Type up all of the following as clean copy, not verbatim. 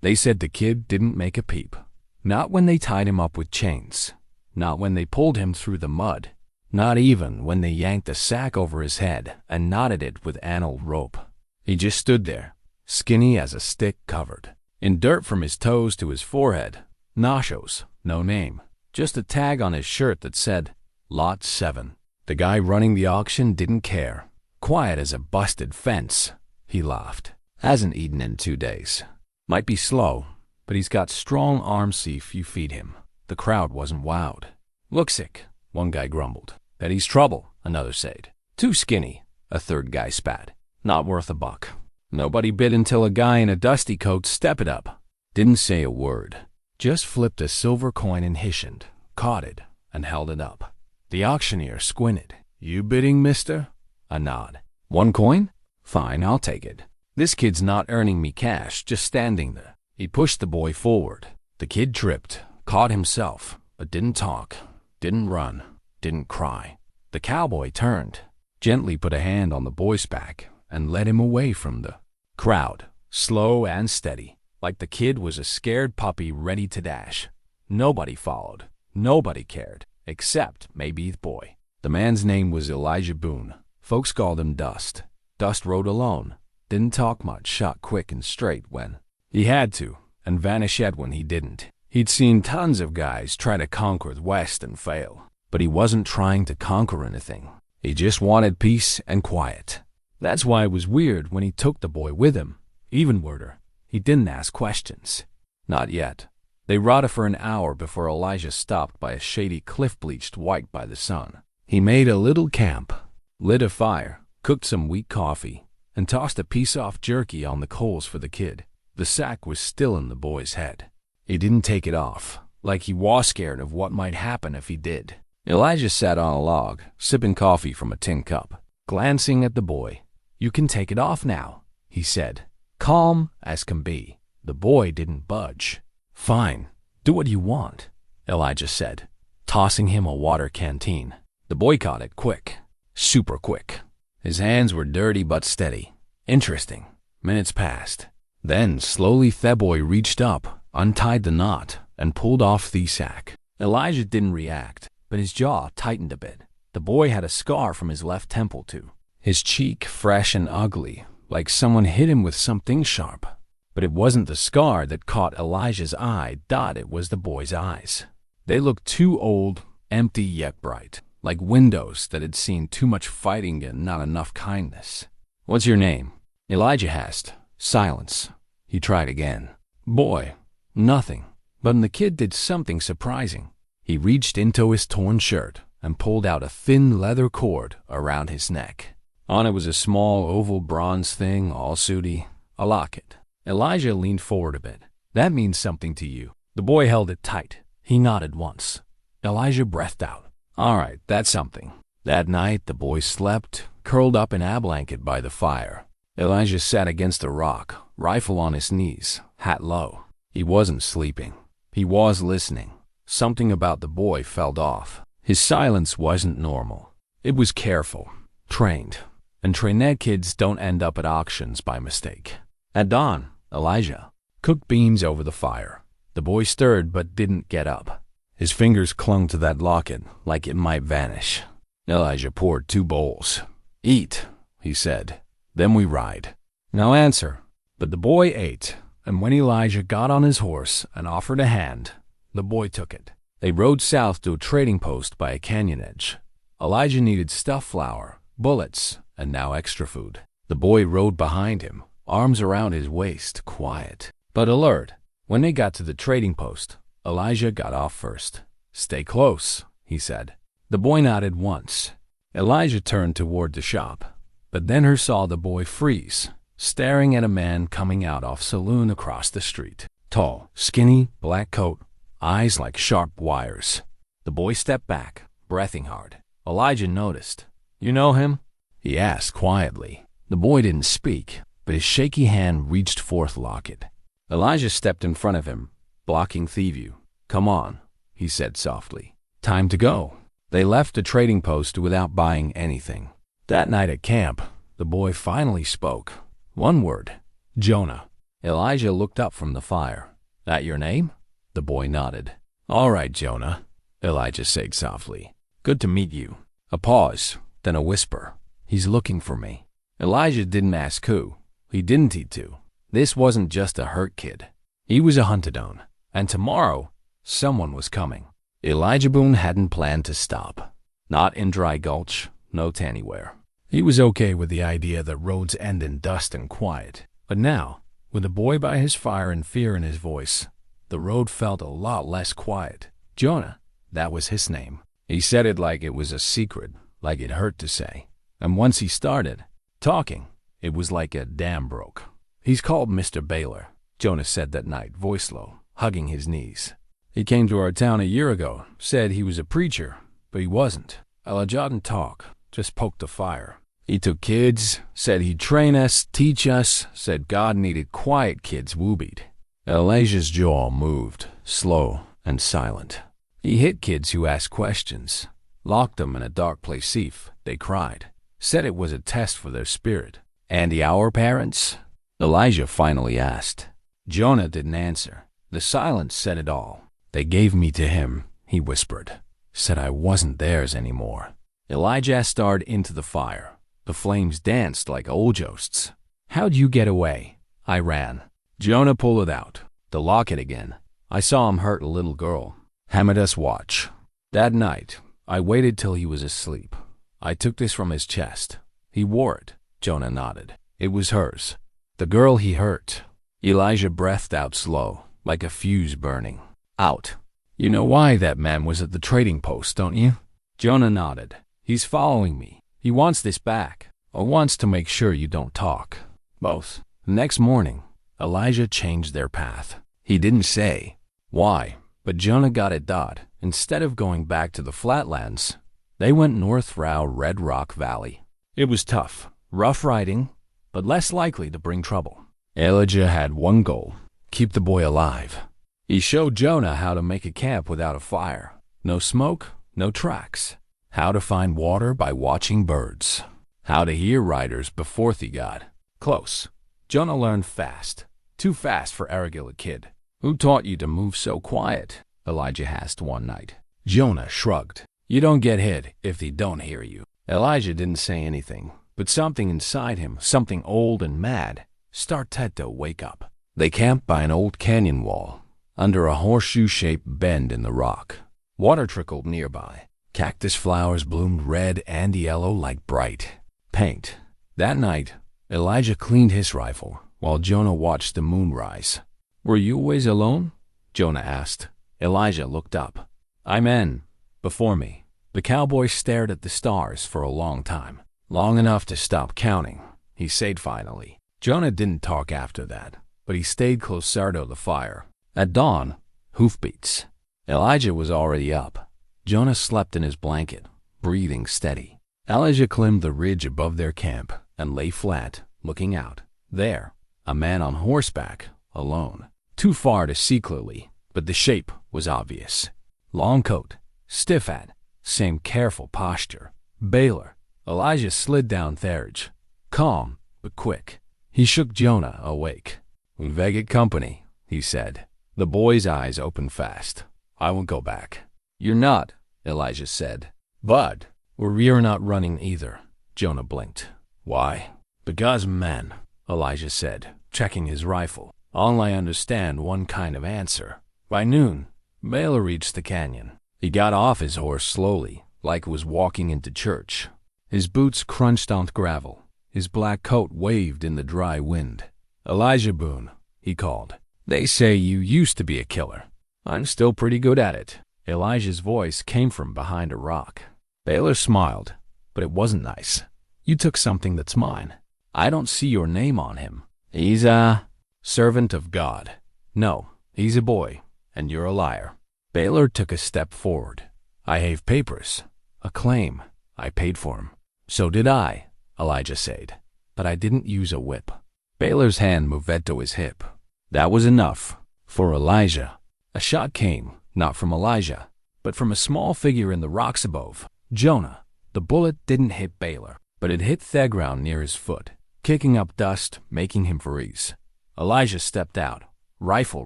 They said the kid didn't make a peep. Not when they tied him up with chains. Not when they pulled him through the mud. Not even when they yanked a sack over his head and knotted it with anal rope. He just stood there, skinny as a stick covered in dirt from his toes to his forehead. Nachos, no name. Just a tag on his shirt that said, Lot 7. The guy running the auction didn't care. Quiet as a busted fence. He laughed. Hasn't eaten in 2 days. Might be slow, but he's got strong arms if you feed him. The crowd wasn't wowed. Looks sick, one guy grumbled. Bet he's trouble, another said. Too skinny, a third guy spat. Not worth a buck. Nobody bid until a guy in a dusty coat stepped it up. Didn't say a word. Just flipped a silver coin and hishened, caught it, and held it up. The auctioneer squinted. You bidding, mister? A nod. 1 coin? Fine, I'll take it. This kid's not earning me cash, just standing there. He pushed the boy forward. The kid tripped, caught himself, but didn't talk, didn't run, didn't cry. The cowboy turned, gently put a hand on the boy's back, and led him away from the crowd, slow and steady, like the kid was a scared puppy ready to dash. Nobody followed. Nobody cared, except maybe the boy. The man's name was Elijah Boone. Folks called him Dust. Dust rode alone. Didn't talk much, shot quick and straight when he had to, and vanish yet when he didn't. He'd seen tons of guys try to conquer the West and fail, but he wasn't trying to conquer anything. He just wanted peace and quiet. That's why it was weird when he took the boy with him. Even weirder, he didn't ask questions. Not yet. They rotted for an hour before Elijah stopped by a shady cliff bleached white by the sun. He made a little camp, lit a fire, cooked some weak coffee, and tossed a piece of jerky on the coals for the kid. The sack was still in the boy's head. He didn't take it off, like he was scared of what might happen if he did. Elijah sat on a log, sipping coffee from a tin cup, glancing at the boy. You can take it off now, he said, calm as can be. The boy didn't budge. Fine, do what you want, Elijah said, tossing him a water canteen. The boy caught it quick, super quick. His hands were dirty but steady. Interesting. Minutes passed. Then, slowly, the boy reached up, untied the knot, and pulled off the sack. Elijah didn't react, but his jaw tightened a bit. The boy had a scar from his left temple, too. His cheek fresh and ugly, like someone hit him with something sharp. But it wasn't the scar that caught Elijah's eye, it was the boy's eyes. They looked too old, empty yet bright, like windows that had seen too much fighting and not enough kindness. What's your name? Elijah asked. Silence. He tried again. Boy. Nothing. But the kid did something surprising. He reached into his torn shirt and pulled out a thin leather cord around his neck. On it was a small oval bronze thing, all sooty, a locket. Elijah leaned forward a bit. That means something to you. The boy held it tight. He nodded once. Elijah breathed out. All right, that's something. That night, the boy slept, curled up in a blanket by the fire. Elijah sat against a rock, rifle on his knees, hat low. He wasn't sleeping. He was listening. Something about the boy felt off. His silence wasn't normal. It was careful, trained, and trained kids don't end up at auctions by mistake. At dawn, Elijah cooked beans over the fire. The boy stirred but didn't get up. His fingers clung to that locket like it might vanish. Elijah poured 2 bowls. Eat, he said. Then we ride. No answer. But the boy ate, and when Elijah got on his horse and offered a hand, the boy took it. They rode south to a trading post by a canyon edge. Elijah needed stuffed flour, bullets, and now extra food. The boy rode behind him, arms around his waist, quiet, but alert. When they got to the trading post, Elijah got off first. Stay close, he said. The boy nodded once. Elijah turned toward the shop, but then he saw the boy freeze, staring at a man coming out of saloon across the street. Tall, skinny, black coat, eyes like sharp wires. The boy stepped back, breathing hard. Elijah noticed. You know him? He asked quietly. The boy didn't speak, but his shaky hand reached forth locket. Elijah stepped in front of him, blocking the view. Come on, he said softly. Time to go. They left the trading post without buying anything. That night at camp, the boy finally spoke. One word. Jonah. Elijah looked up from the fire. That your name? The boy nodded. All right, Jonah, Elijah said softly. Good to meet you. A pause, then a whisper. He's looking for me. Elijah didn't ask who. He didn't need to. This wasn't just a hurt kid. He was a hunted on. And tomorrow, someone was coming. Elijah Boone hadn't planned to stop. Not in Dry Gulch, not anywhere. He was okay with the idea that roads end in dust and quiet. But now, with the boy by his fire and fear in his voice, the road felt a lot less quiet. Jonah, that was his name. He said it like it was a secret, like it hurt to say. And once he started talking, it was like a dam broke. He's called Mr. Baylor, Jonah said that night, voice low, hugging his knees. He came to our town a year ago, said he was a preacher, but he wasn't. Elijah didn't talk, just poked the fire. He took kids, said he'd train us, teach us, said God needed quiet kids woobied. Elijah's jaw moved, slow and silent. He hit kids who asked questions, locked them in a dark place safe. They cried, said it was a test for their spirit. And our parents? Elijah finally asked. Jonah didn't answer. The silence said it all. They gave me to him, he whispered. Said I wasn't theirs anymore. Elijah stared into the fire. The flames danced like old ghosts. How'd you get away? I ran. Jonah pulled it out. The locket again. I saw him hurt a little girl. Hammered us watch. That night, I waited till he was asleep. I took this from his chest. He wore it. Jonah nodded. It was hers. The girl he hurt. Elijah breathed out slow, like a fuse burning. Out. You know why that man was at the trading post, don't you? Jonah nodded. He's following me. He wants this back, or wants to make sure you don't talk. Both. The next morning, Elijah changed their path. He didn't say why, but Jonah got it done. Instead of going back to the flatlands, they went north through Red Rock Valley. It was tough, rough riding, but less likely to bring trouble. Elijah had one goal, keep the boy alive. He showed Jonah how to make a camp without a fire. No smoke, no tracks. How to find water by watching birds. How to hear riders before they got close. Jonah learned fast. Too fast for a regular kid. Who taught you to move so quiet? Elijah asked one night. Jonah shrugged. You don't get hit if they don't hear you. Elijah didn't say anything, but something inside him, something old and mad, started to wake up. They camped by an old canyon wall, under a horseshoe-shaped bend in the rock. Water trickled nearby. Cactus flowers bloomed red and yellow like bright paint. That night, Elijah cleaned his rifle while Jonah watched the moon rise. Were you always alone? Jonah asked. Elijah looked up. I'm in. Before me. The cowboy stared at the stars for a long time. Long enough to stop counting, he said finally. Jonah didn't talk after that, but he stayed closer to the fire. At dawn, hoofbeats. Elijah was already up. Jonah slept in his blanket, breathing steady. Elijah climbed the ridge above their camp and lay flat, looking out. There, a man on horseback, alone. Too far to see clearly, but the shape was obvious. Long coat, stiff hat, same careful posture. Baylor. Elijah slid down Therage. Calm, but quick. He shook Jonah awake. Veget company, he said. The boy's eyes opened fast. I won't go back. You're not, Elijah said. But we're not running either. Jonah blinked. Why? Because men, Elijah said, checking his rifle. All I understand one kind of answer. By noon, Baylor reached the canyon. He got off his horse slowly, like he was walking into church. His boots crunched on gravel. His black coat waved in the dry wind. Elijah Boone, he called. They say you used to be a killer. I'm still pretty good at it. Elijah's voice came from behind a rock. Baylor smiled, but it wasn't nice. You took something that's mine. I don't see your name on him. He's a servant of God. No, he's a boy, and you're a liar. Baylor took a step forward. I have papers. A claim. I paid for him. So did I, Elijah said, but I didn't use a whip. Baylor's hand moved to his hip. That was enough for Elijah. A shot came, not from Elijah, but from a small figure in the rocks above. Jonah. The bullet didn't hit Baylor, but it hit the ground near his foot, kicking up dust, making him freeze. Elijah stepped out, rifle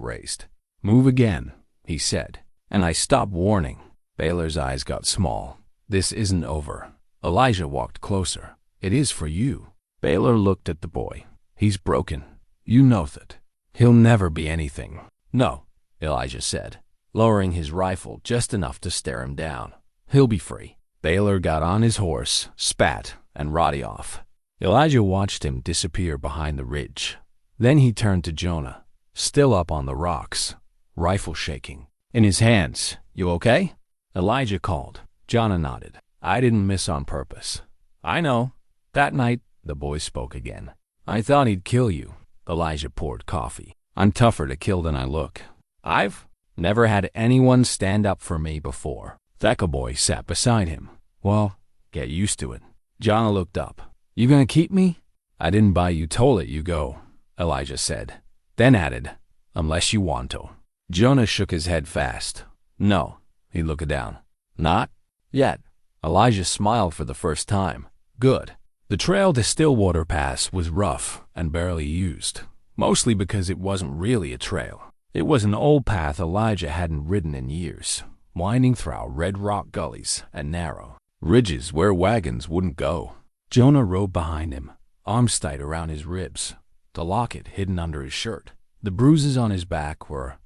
raised. "Move again," he said, and I stopped warning. Baylor's eyes got small. "This isn't over." Elijah walked closer. "It is for you." Baylor looked at the boy. "He's broken. You know that. He'll never be anything." "No," Elijah said, lowering his rifle just enough to stare him down. "He'll be free." Baylor got on his horse, spat, and rode off. Elijah watched him disappear behind the ridge. Then he turned to Jonah, still up on the rocks, rifle shaking. In his hands. "You okay?" Elijah called. Jonah nodded. "I didn't miss on purpose." "I know." That night, the boy spoke again. "I thought he'd kill you." Elijah poured coffee. "I'm tougher to kill than I look. I've never had anyone stand up for me before." Cowboy sat beside him. "Well, get used to it." Jonah looked up. "You gonna keep me?" "I didn't buy you toll it, you go," Elijah said. Then added, "Unless you want to." Jonah shook his head fast. "No." He looked down. "Not yet." Elijah smiled for the first time. "Good." The trail to Stillwater Pass was rough and barely used, mostly because it wasn't really a trail. It was an old path Elijah hadn't ridden in years, winding through red rock gullies and narrow ridges where wagons wouldn't go. Jonah rode behind him, arms tight around his ribs, the locket hidden under his shirt. The bruises on his back were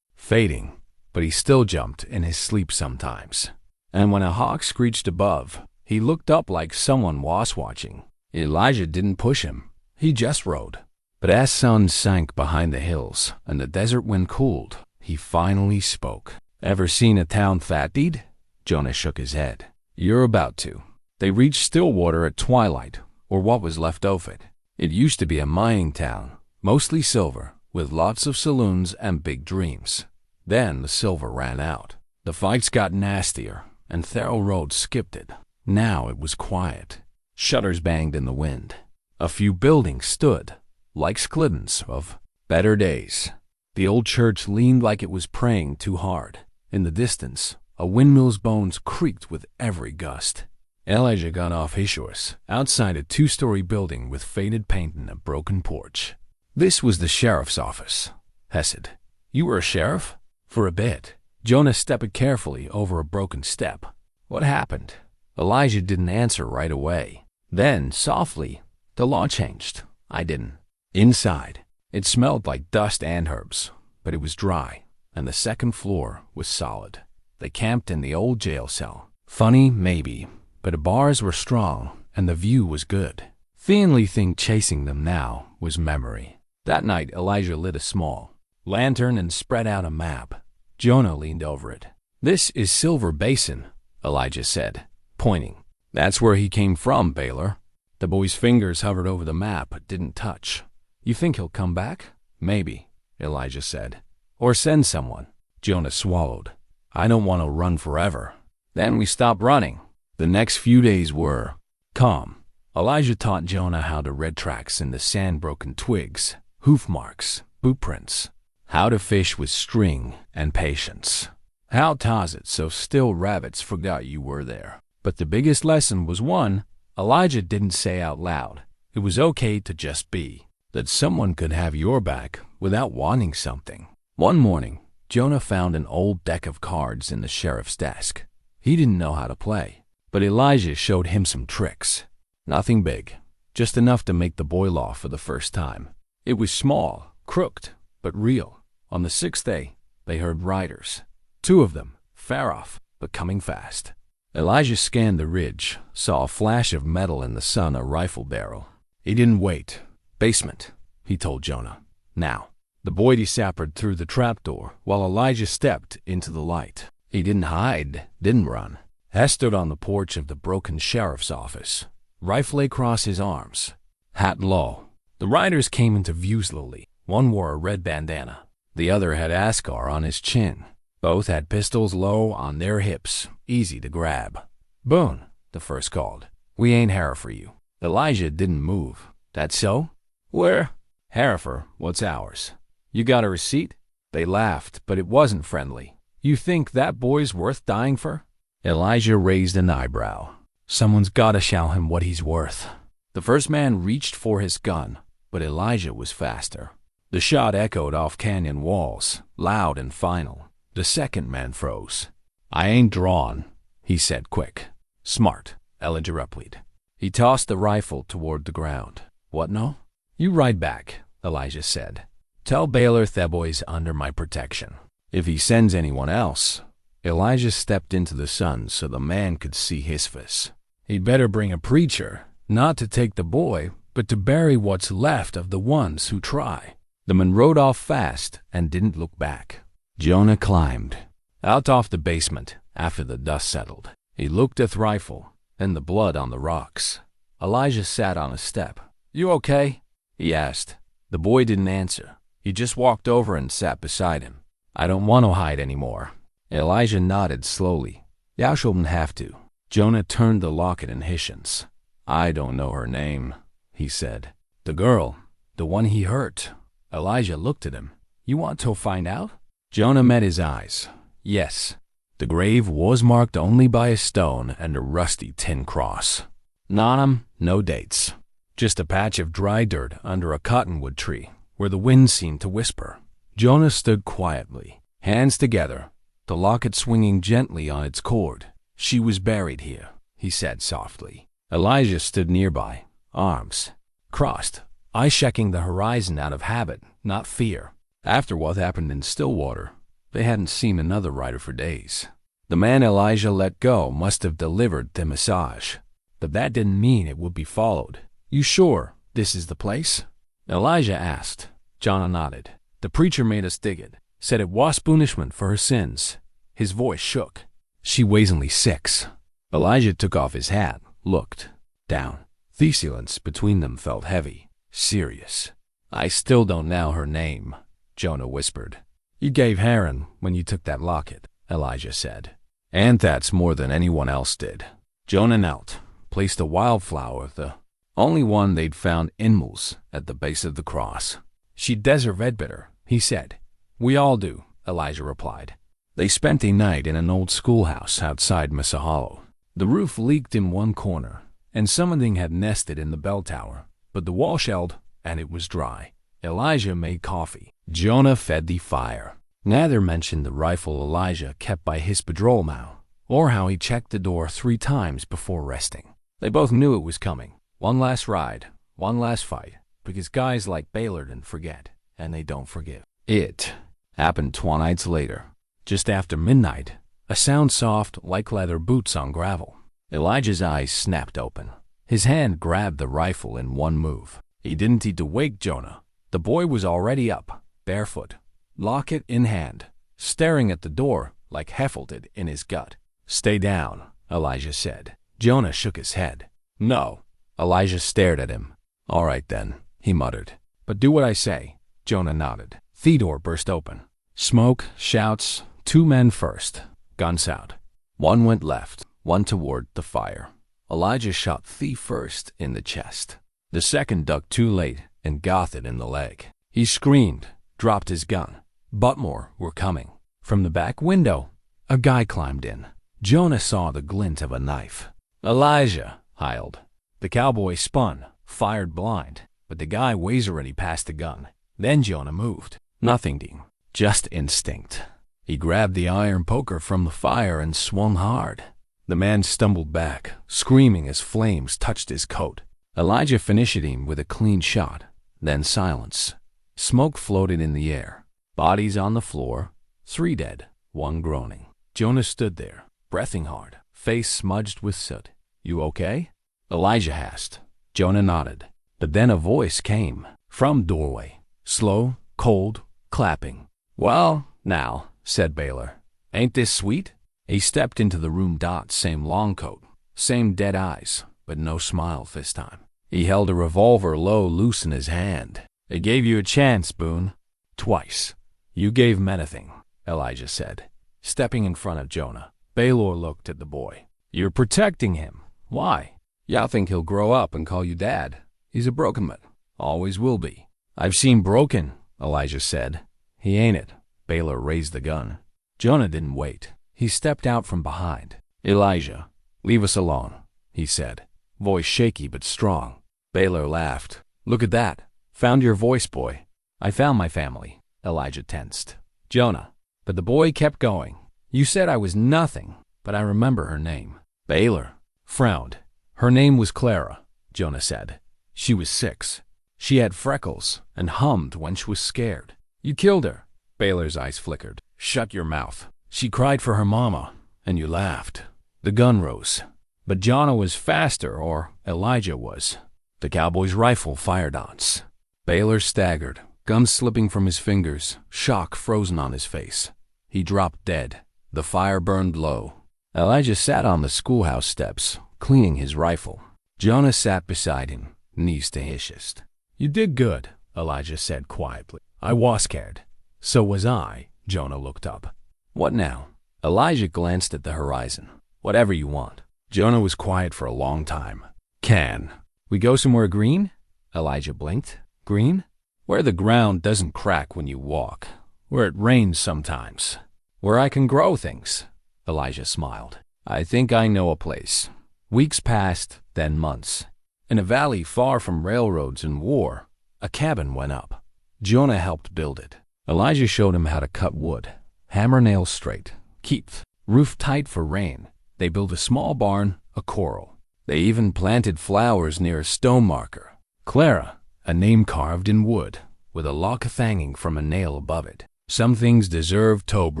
fading, but he still jumped in his sleep sometimes. And when a hawk screeched above, he looked up like someone was watching. Elijah didn't push him. He just rode. But as sun sank behind the hills and the desert wind cooled, he finally spoke. "Ever seen a town fattied?" Jonah shook his head. "You're about to." They reached Stillwater at twilight, or what was left of it. It used to be a mining town, mostly silver, with lots of saloons and big dreams. Then the silver ran out. The fights got nastier, and Thorough Road skipped it. Now it was quiet. Shutters banged in the wind. A few buildings stood, like skeletons of better days. The old church leaned like it was praying too hard. In the distance, a windmill's bones creaked with every gust. Elijah got off his horse, outside a two-story building with faded paint and a broken porch. This was the sheriff's office. Hesed. "You were a sheriff?" "For a bit." Jonah stepped carefully over a broken step. "What happened?" Elijah didn't answer right away. Then, softly, "The law changed." "I didn't." Inside, it smelled like dust and herbs, but it was dry, and the second floor was solid. They camped in the old jail cell. Funny, maybe, but the bars were strong, and the view was good. The only thing chasing them now was memory. That night, Elijah lit a small lantern and spread out a map. Jonah leaned over it. "This is Silver Basin," Elijah said, pointing. "That's where he came from, Baylor." The boy's fingers hovered over the map but didn't touch. "You think he'll come back?" "Maybe," Elijah said. "Or send someone." Jonah swallowed. "I don't want to run forever." Then we stopped running. The next few days were calm. Elijah taught Jonah how to read tracks in the sand-broken twigs, hoof marks, boot prints, how to fish with string and patience, how to toss it so still rabbits forgot you were there. But the biggest lesson was one Elijah didn't say out loud. It was okay to just be, that someone could have your back without wanting something. One morning, Jonah found an old deck of cards in the sheriff's desk. He didn't know how to play, but Elijah showed him some tricks. Nothing big, just enough to make the boy laugh for the first time. It was small, crooked, but real. On the sixth day, they heard riders. 2 of them, far off, but coming fast. Elijah scanned the ridge, saw a flash of metal in the sun, a rifle barrel. He didn't wait. "Basement," he told Jonah. "Now." The boy decappered through the trapdoor while Elijah stepped into the light. He didn't hide, didn't run. He stood on the porch of the broken sheriff's office, rifle across his arms, hat low. The riders came into view slowly. One wore a red bandana. The other had Ascar on his chin. Both had pistols low on their hips, easy to grab. "Boone," the first called. "We ain't here for you." Elijah didn't move. "That so?" "Where?" "Hereford, what's ours?" "You got a receipt?" They laughed, but it wasn't friendly. "You think that boy's worth dying for?" Elijah raised an eyebrow. "Someone's gotta show him what he's worth." The first man reached for his gun, but Elijah was faster. The shot echoed off canyon walls, loud and final. The second man froze. "I ain't drawn," he said quick. "Smart," Elijah replied. He tossed the rifle toward the ground. "What no?" "You ride back," Elijah said. "Tell Baylor Theboy's under my protection. If he sends anyone else—" Elijah stepped into the sun so the man could see his face. "He'd better bring a preacher, not to take the boy, but to bury what's left of the ones who try." The man rode off fast and didn't look back. Jonah climbed out of the basement after the dust settled. He looked at the rifle and the blood on the rocks. Elijah sat on a step. "You okay?" he asked. The boy didn't answer. He just walked over and sat beside him. "I don't want to hide anymore." Elijah nodded slowly. "Thou shouldn't have to." Jonah turned the locket in his hands. "I don't know her name," he said. "The girl, the one he hurt." Elijah looked at him. "You want to find out?" Jonah met his eyes. "Yes." The grave was marked only by a stone and a rusty tin cross. On 'em, no dates. Just a patch of dry dirt under a cottonwood tree where the wind seemed to whisper. Jonah stood quietly, hands together, the locket swinging gently on its cord. "She was buried here," he said softly. Elijah stood nearby, arms crossed, eyes checking the horizon out of habit, not fear. After what happened in Stillwater, they hadn't seen another rider for days. The man Elijah let go must have delivered the message, but that didn't mean it would be followed. "You sure this is the place?" Elijah asked. Jonah nodded. "The preacher made us dig it. Said it was punishment for her sins." His voice shook. "She weighs only 6. Elijah took off his hat, looked down. The silence between them felt heavy, serious. "I still don't know her name," Jonah whispered. "You gave Haran when you took that locket," Elijah said. "And that's more than anyone else did." Jonah knelt, placed a wildflower, the only one they'd found inmost, at the base of the cross. "She deserve it better," he said. "We all do," Elijah replied. They spent a night in an old schoolhouse outside Mesa Hollow. The roof leaked in one corner, and something had nested in the bell tower, but the wall held, and it was dry. Elijah made coffee. Jonah fed the fire. Neither mentioned the rifle Elijah kept by his patrol mount, or how he checked the door 3 times before resting. They both knew it was coming. One last ride, one last fight, because guys like Baylor didn't forget, and they don't forgive. It happened 2 nights later. Just after midnight, a sound soft like leather boots on gravel. Elijah's eyes snapped open. His hand grabbed the rifle in one move. He didn't need to wake Jonah. The boy was already up, barefoot, locket in hand, staring at the door like hell did in his gut. "Stay down," Elijah said. Jonah shook his head. "No." Elijah stared at him. "All right then," he muttered. "But do what I say." Jonah nodded. The door burst open. Smoke, shouts, 2 men first, guns out. One went left, one toward the fire. Elijah shot the first in the chest. The second ducked too late and got it in the leg. He screamed, dropped his gun. But more were coming. From the back window, a guy climbed in. Jonah saw the glint of a knife. "Elijah!" howled. The cowboy spun, fired blind, but the guy was already past the gun. Then Jonah moved. Nothing, Dean. Just instinct. He grabbed the iron poker from the fire and swung hard. The man stumbled back, screaming as flames touched his coat. Elijah finished him with a clean shot, then silence. Smoke floated in the air. Bodies on the floor, 3 dead, 1 groaning. Jonah stood there, breathing hard, face smudged with soot. "You okay?" Elijah asked. Jonah nodded. But then a voice came from doorway, slow, cold, clapping. "Well, now," said Baylor, "ain't this sweet?" He stepped into the room. Same long coat, same dead eyes, but no smile this time. He held a revolver low loose in his hand. "I gave you a chance, Boone." "Twice. You gave him anything," Elijah said, stepping in front of Jonah. Baylor looked at the boy. "You're protecting him. Why?" "Y'all think he'll grow up and call you Dad. He's a broken man. Always will be." "I've seen broken," Elijah said. "He ain't it." Baylor raised the gun. Jonah didn't wait. He stepped out from behind. "Elijah, leave us alone," he said, voice shaky but strong. Baylor laughed. "Look at that. Found your voice, boy." I found my family. Elijah tensed. Jonah. But the boy kept going. You said I was nothing, but I remember her name. Baylor frowned. Her name was Clara, Jonah said. She was 6. She had freckles and hummed when she was scared. You killed her. Baylor's eyes flickered. Shut your mouth. She cried for her mama, and you laughed. The gun rose. But Jonah was faster, or Elijah was. The cowboy's rifle fired once. Baylor staggered, gum slipping from his fingers, shock frozen on his face. He dropped dead. The fire burned low. Elijah sat on the schoolhouse steps, cleaning his rifle. Jonah sat beside him, knees to his chest. You did good, Elijah said quietly. I was scared. So was I. Jonah looked up. What now? Elijah glanced at the horizon. Whatever you want. Jonah was quiet for a long time. Can we go somewhere green? Elijah blinked. Green? Where the ground doesn't crack when you walk. Where it rains sometimes. Where I can grow things. Elijah smiled. I think I know a place. Weeks passed, then months. In a valley far from railroads and war, a cabin went up. Jonah helped build it. Elijah showed him how to cut wood. Hammer nails straight. Keep roof tight for rain. They built a small barn, a corral. They even planted flowers near a stone marker. Clara, a name carved in wood, with a locket hanging from a nail above it. Some things deserve to be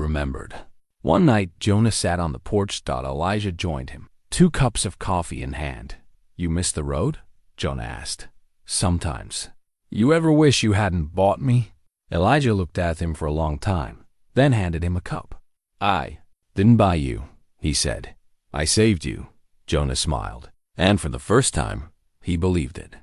remembered. One night, Jonah sat on the porch. Elijah joined him, 2 cups of coffee in hand. You miss the road? Jonah asked. Sometimes. You ever wish you hadn't bought me? Elijah looked at him for a long time, then handed him a cup. I didn't buy you, he said. I saved you. Jonah smiled, and for the first time, he believed it.